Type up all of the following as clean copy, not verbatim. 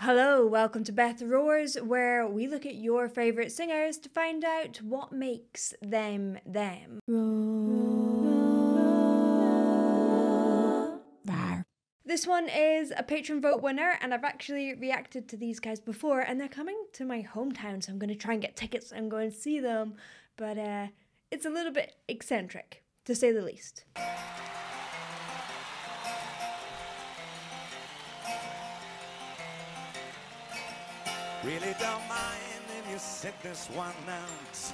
Hello, welcome to Beth Roars, where we look at your favourite singers to find out what makes them them. This one is a patron vote winner, and I've actually reacted to these guys before, and they're coming to my hometown, so I'm going to try and get tickets and go and see them, but it's a little bit eccentric, to say the least. Really don't mind if you sit this one out.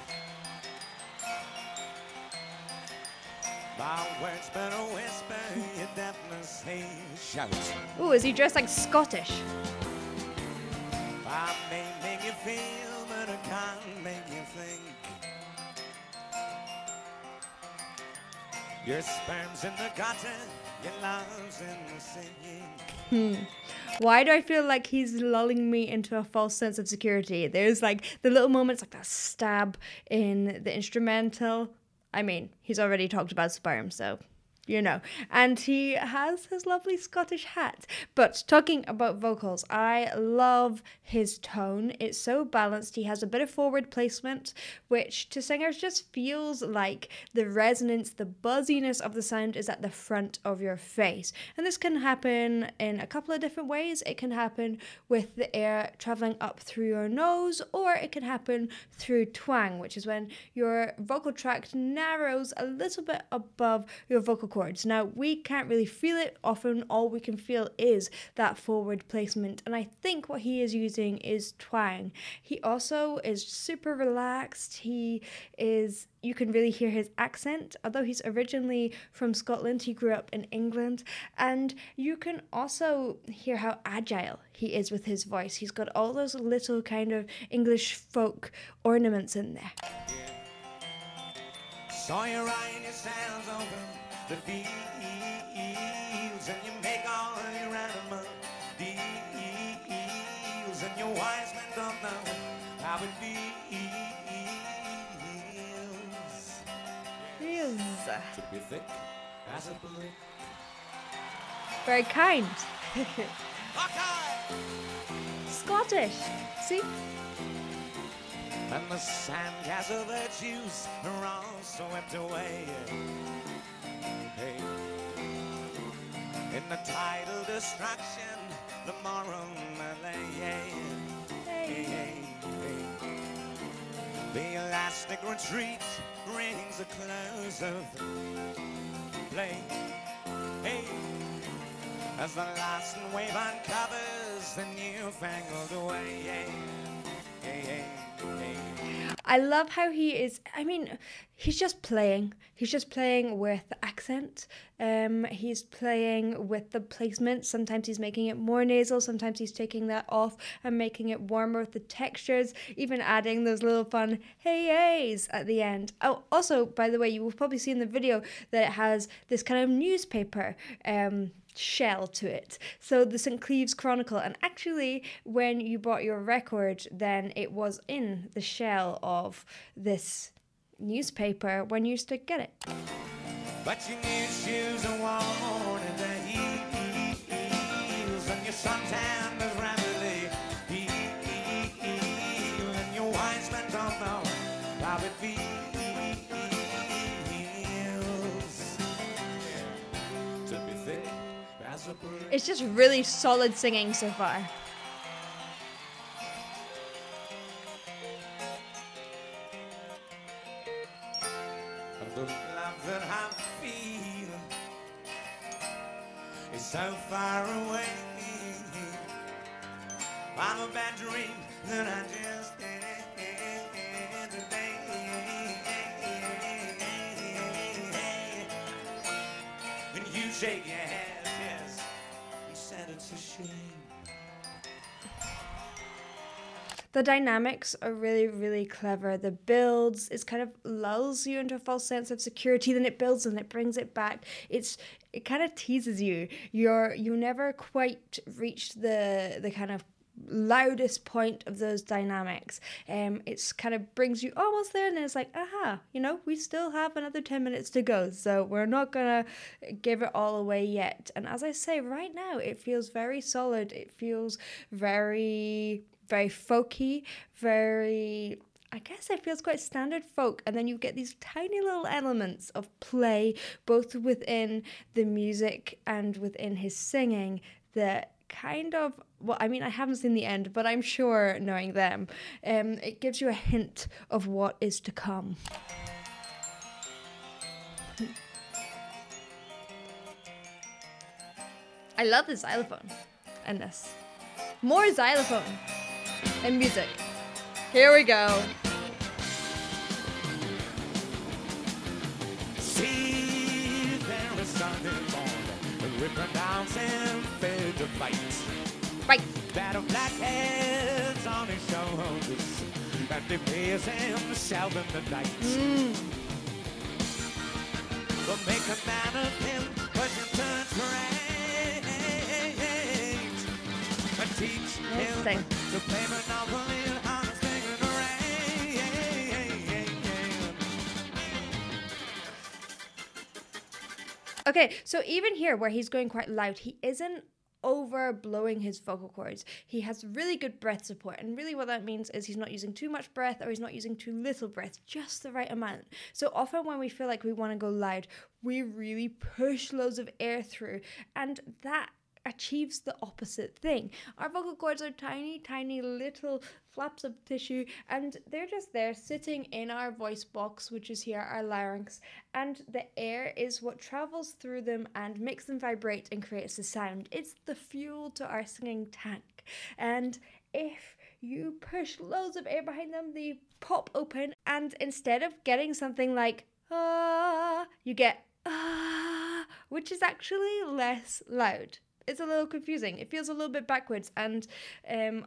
My words but a whisper, you definitely say shout. Ooh, is he dressed like Scottish? I may make you feel, but I can't make you think. Your sperm's in the gutter, your love's in the singing. Why do I feel like he's lulling me into a false sense of security? There's like the little moments like that stab in the instrumental. I mean, he's already talked about sperm, so you know. And he has his lovely Scottish hat. But talking about vocals, I love his tone. It's so balanced. He has a bit of forward placement, which to singers just feels like the resonance, the buzziness of the sound is at the front of your face. And this can happen in a couple of different ways. It can happen with the air traveling up through your nose, or it can happen through twang, which is when your vocal tract narrows a little bit above your vocal cords. Now, we can't really feel it. Often all we can feel is that forward placement, and I think what he is using is twang. He also is super relaxed. You can really hear his accent. Although he's originally from Scotland, he grew up in England, and you can also hear how agile he is with his voice. He's got all those little kind of English folk ornaments in there. Saw you riding your sails over the fields, and you make all your animal deals, and your wise men don't know how it feels to be thick as a brick. Very kind. Okay. Scottish. See? And the sandcastle virtues are all swept away. Hey. In the tidal destruction, the moral melee. Hey, hey, hey. The elastic retreat brings the close of play. Hey, as the last wave uncovers the newfangled way. Hey, hey, hey. I love how he is, he's just playing. He's just playing with the accent. He's playing with the placement. Sometimes he's making it more nasal. Sometimes he's taking that off and making it warmer with the textures, even adding those little fun hey-yays at the end. Oh, also, by the way, you will probably see in the video that it has this kind of newspaper shell to it. So the St. Cleeve's Chronicle, and actually when you bought your record, then it was in the shell of this newspaper when you used to get it. But your new shoes are worn in the heels, and your suntan is rapidly healed, and your wise men don't know how it feels to be thick as a brick. It's just really solid singing so far. The love that I feel is so far away. I'm a bad dream that I just had today. And you shake your head, yes, and said it's a shame. The dynamics are really, really clever. The builds, it kind of lulls you into a false sense of security, then it builds and it brings it back. It kind of teases you. You never quite reach the kind of loudest point of those dynamics. It's kind of brings you almost there, and then it's like, aha, we still have another 10 minutes to go, so we're not gonna give it all away yet. And as I say, right now it feels very solid. It feels very, very folky, very, I guess it feels quite standard folk, and then you get these tiny little elements of play both within the music and within his singing that kind of, well, I mean, I haven't seen the end, but I'm sure, knowing them, it gives you a hint of what is to come. I love the xylophone in this. More xylophone and music. Here we go. See, there is something on with her dancing fed to fight. Right. Battle black heads on his shoulders, and they praise him, shout in the night. But make a man of him, but you turn right, and teach him to play Monopoly on a singing rain. Okay, so even here where he's going quite loud, he isn't over blowing his vocal cords. He has really good breath support, and really what that means is he's not using too much breath or he's not using too little breath, just the right amount. So often when we feel like we want to go loud, we really push loads of air through, and that achieves the opposite thing. Our vocal cords are tiny, tiny little flaps of tissue, and they're just there sitting in our voice box, which is here, our larynx, and the air is what travels through them and makes them vibrate and creates the sound. It's the fuel to our singing tank, and if you push loads of air behind them, they pop open, and instead of getting something like ah, you get ah, which is actually less loud. It's a little confusing. It feels a little bit backwards and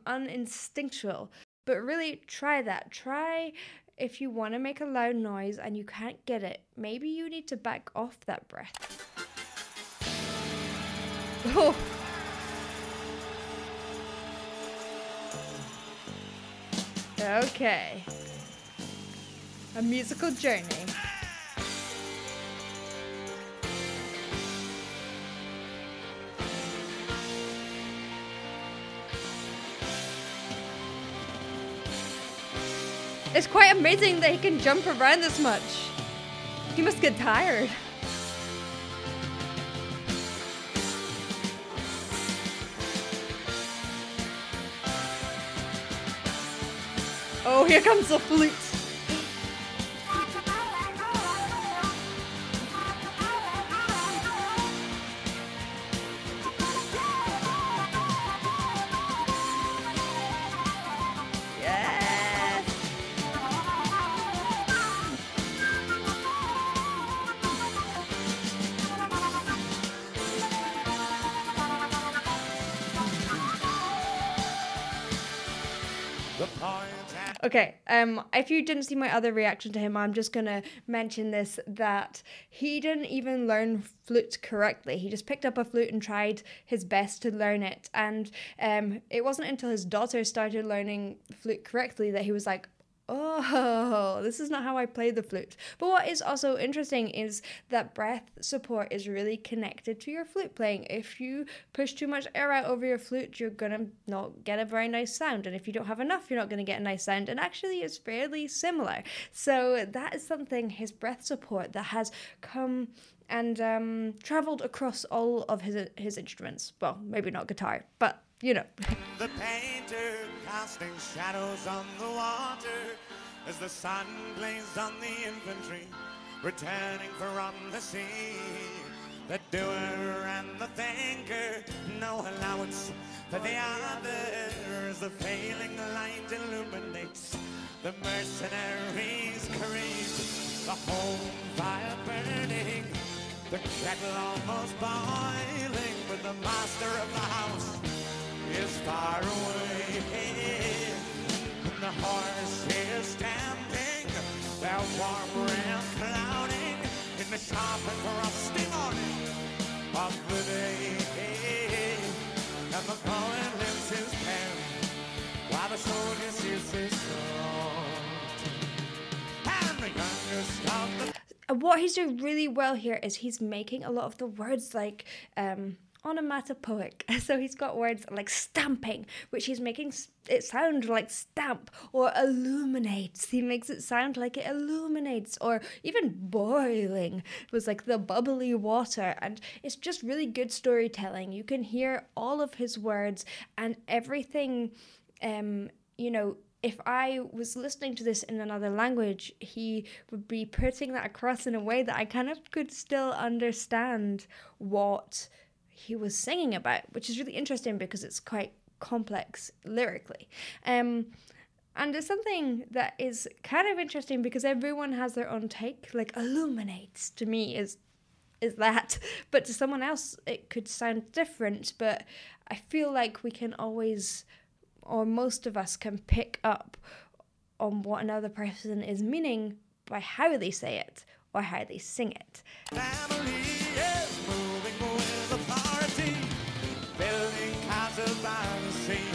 uninstinctual. But really try that. Try if you want to make a loud noise and you can't get it. Maybe you need to back off that breath. Oh. Okay. A musical journey. It's quite amazing that he can jump around this much. He must get tired. Oh, here comes the flute. Okay, if you didn't see my other reaction to him, I'm just going to mention this, that he didn't even learn flute correctly. He just picked up a flute and tried his best to learn it. And it wasn't until his daughter started learning flute correctly that he was like, oh, this is not how I play the flute. But what is also interesting is that breath support is really connected to your flute playing. If you push too much air out over your flute, you're going to not get a very nice sound. And if you don't have enough, you're not going to get a nice sound. And actually, it's fairly similar. So that is something, his breath support, that has come and traveled across all of his instruments. Well, maybe not guitar, but you know. The painter casting shadows on the water as the sun blazed on the infantry returning from the sea. The doer and the thinker, no allowance for the others. The failing light illuminates the mercenaries' courage. The home fire burning, the kettle almost boiling, but the master of the house is far away, and the horse is stamping, their warm breath clouding in the sharp and frosty morning of the day. And the poet lifts his pen song. And the youngest of the What he's doing really well here is he's making a lot of the words like onomatopoeic. So he's got words like stamping, which he's making it sound like stamp, or illuminates. He makes it sound like it illuminates, or even boiling was like the bubbly water. And it's just really good storytelling. You can hear all of his words and everything, if I was listening to this in another language, he would be putting that across in a way that I kind of could still understand what he was singing about, which is really interesting because it's quite complex lyrically. And it's something that is kind of interesting because everyone has their own take. Like illuminates to me is that, but to someone else it could sound different. But I feel like we can always, or most of us can pick up on what another person is meaning by how they say it or how they sing it. family is moving with authority, building castles by the sea.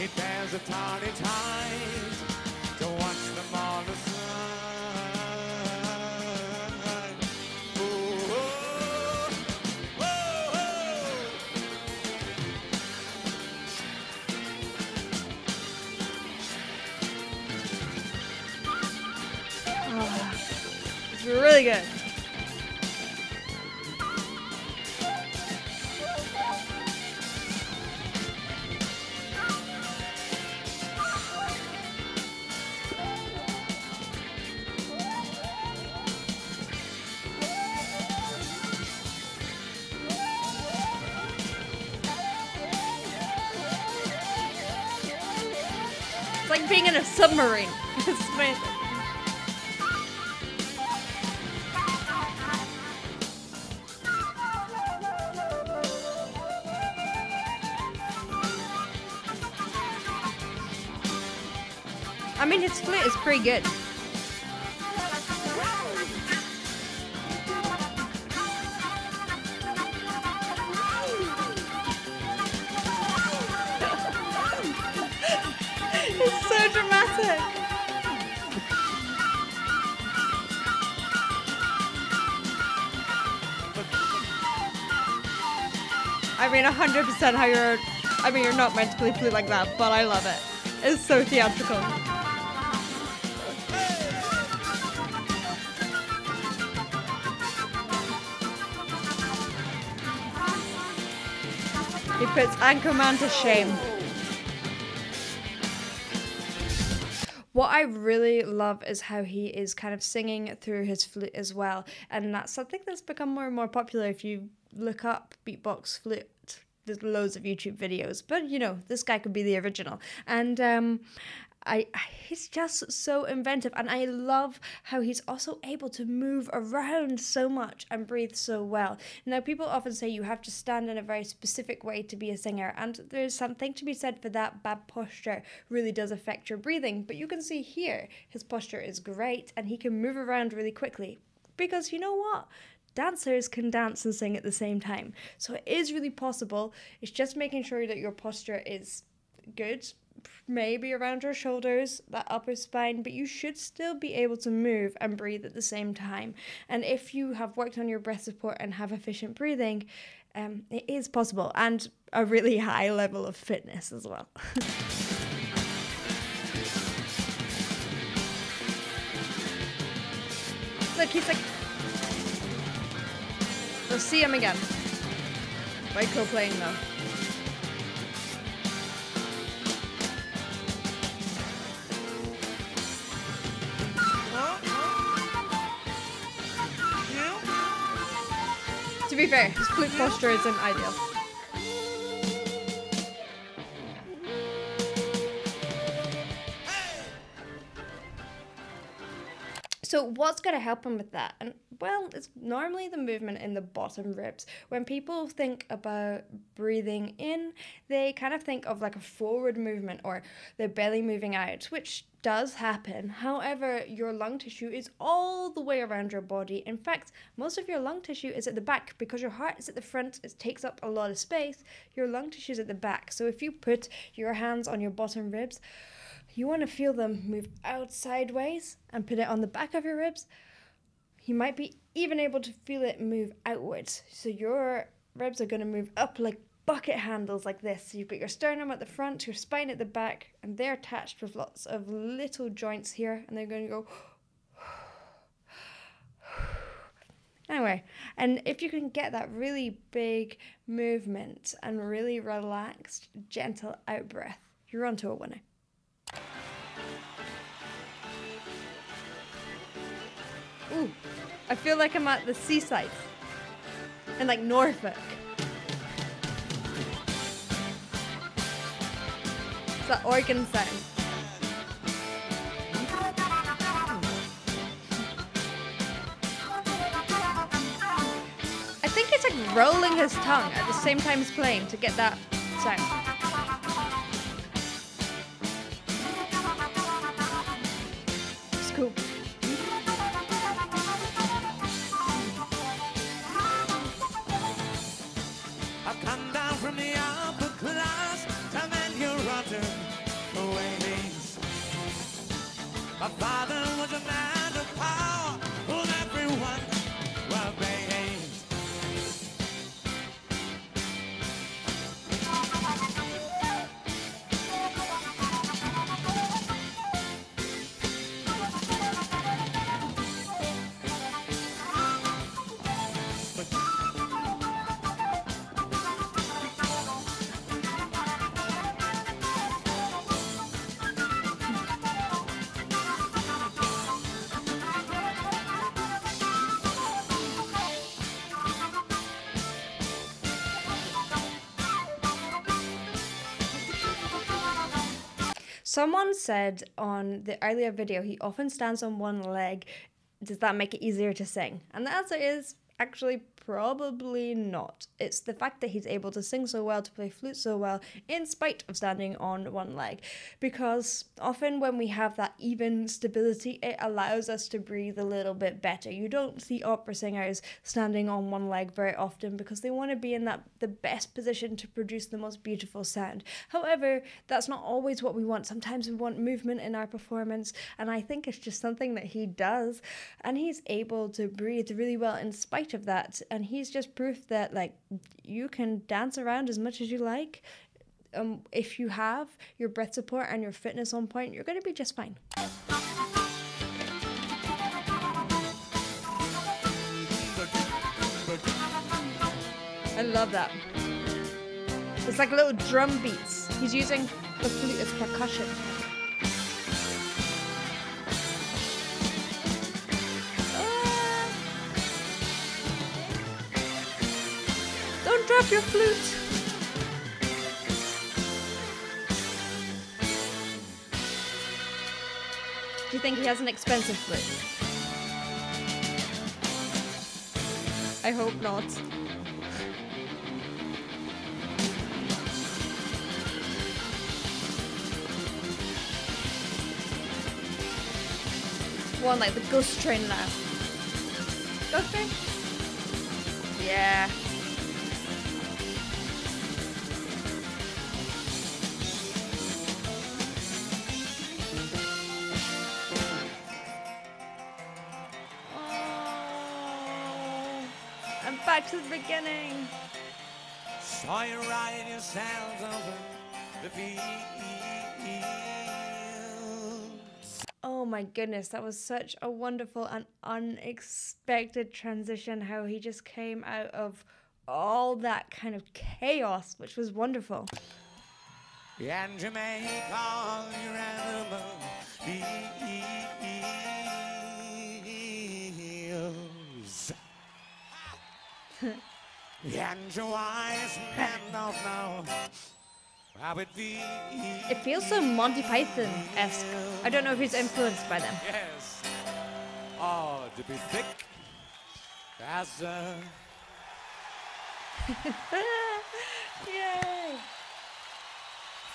It bears a tardy times to watch them on the sun. Ooh, oh, oh, It's really good. It's like being in a submarine. It's amazing. I mean, his flute is pretty good. It's so dramatic. I mean, 100% how you're... I mean, you're not meant to play flute like that, but I love it. It's so theatrical. He puts Anchorman to shame. What I really love is how he is kind of singing through his flute as well. And that's something that's become more and more popular. If you look up beatbox flute, there's loads of YouTube videos. But, this guy could be the original. And he's just so inventive. And I love how he's also able to move around so much and breathe so well. Now, people often say you have to stand in a very specific way to be a singer. And there's something to be said for that. Bad posture really does affect your breathing. But you can see here, his posture is great. And he can move around really quickly. Because you know what? Dancers can dance and sing at the same time. So it is really possible. It's just making sure that your posture is good, maybe around your shoulders, that upper spine, but you should still be able to move and breathe at the same time. And if you have worked on your breath support and have efficient breathing, it is possible, and a really high level of fitness as well. Look, he's like... We'll see him again. By co-playing though. To be fair, his flute posture isn't ideal. So what's going to help him with that? And well, it's normally the movement in the bottom ribs. When people think about breathing in, they kind of think of like a forward movement or their belly moving out, which does happen. However, your lung tissue is all the way around your body. In fact, most of your lung tissue is at the back because your heart is at the front. It takes up a lot of space. Your lung tissue is at the back. So if you put your hands on your bottom ribs, You want to feel them move out sideways and put it on the back of your ribs. You might be even able to feel it move outwards. So your ribs are going to move up like bucket handles like this. So you've got your sternum at the front, your spine at the back, and they're attached with lots of little joints here, and they're going to go. Anyway, and if you can get that really big movement and really relaxed, gentle out breath, you're onto a winner. Ooh, I feel like I'm at the seaside in like Norfolk. It's that organ sound. I think it's like rolling his tongue at the same time as playing to get that sound. It's cool. I've come down from the upper class to mend your rotten ways. My father was a man of power, whom everyone obeyed. Someone said on the earlier video he often stands on one leg. Does that make it easier to sing? And the answer is actually probably not. It's the fact that he's able to sing so well, to play flute so well, in spite of standing on one leg. Because often when we have that even stability, it allows us to breathe a little bit better. You don't see opera singers standing on one leg very often because they want to be in the best position to produce the most beautiful sound. However, that's not always what we want. Sometimes we want movement in our performance, and I think it's just something that he does, and he's able to breathe really well in spite of that. And he's just proof that like you can dance around as much as you like. If you have your breath support and your fitness on point, you're going to be just fine. I love that. It's like little drum beats. He's using the flute as percussion. Don't drop your flute. Do you think he has an expensive flute? I hope not. One like the ghost train now. Ghost train? Yeah. Back to the beginning. Saw you ride yourselves over the fields. Oh my goodness, that was such a wonderful and unexpected transition, how he just came out of all that kind of chaos, which was wonderful. And you may call your animal and your wise men don't know how it feels. It feels so Monty Python-esque. I don't know if he's influenced by them. Yes. Oh, to be thick as a... Yay!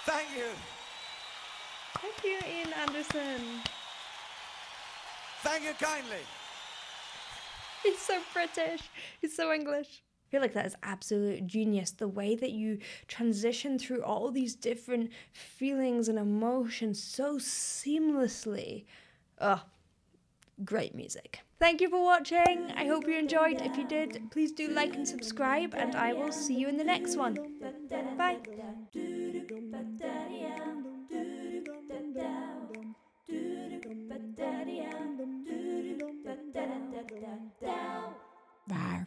Thank you. Thank you, Ian Anderson. Thank you kindly. He's so British. He's so English. feel like that is absolute genius. The way that you transition through all these different feelings and emotions so seamlessly. Oh, great music. Thank you for watching. I hope you enjoyed. If you did, please do like and subscribe, and I will see you in the next one. Bye. Bye.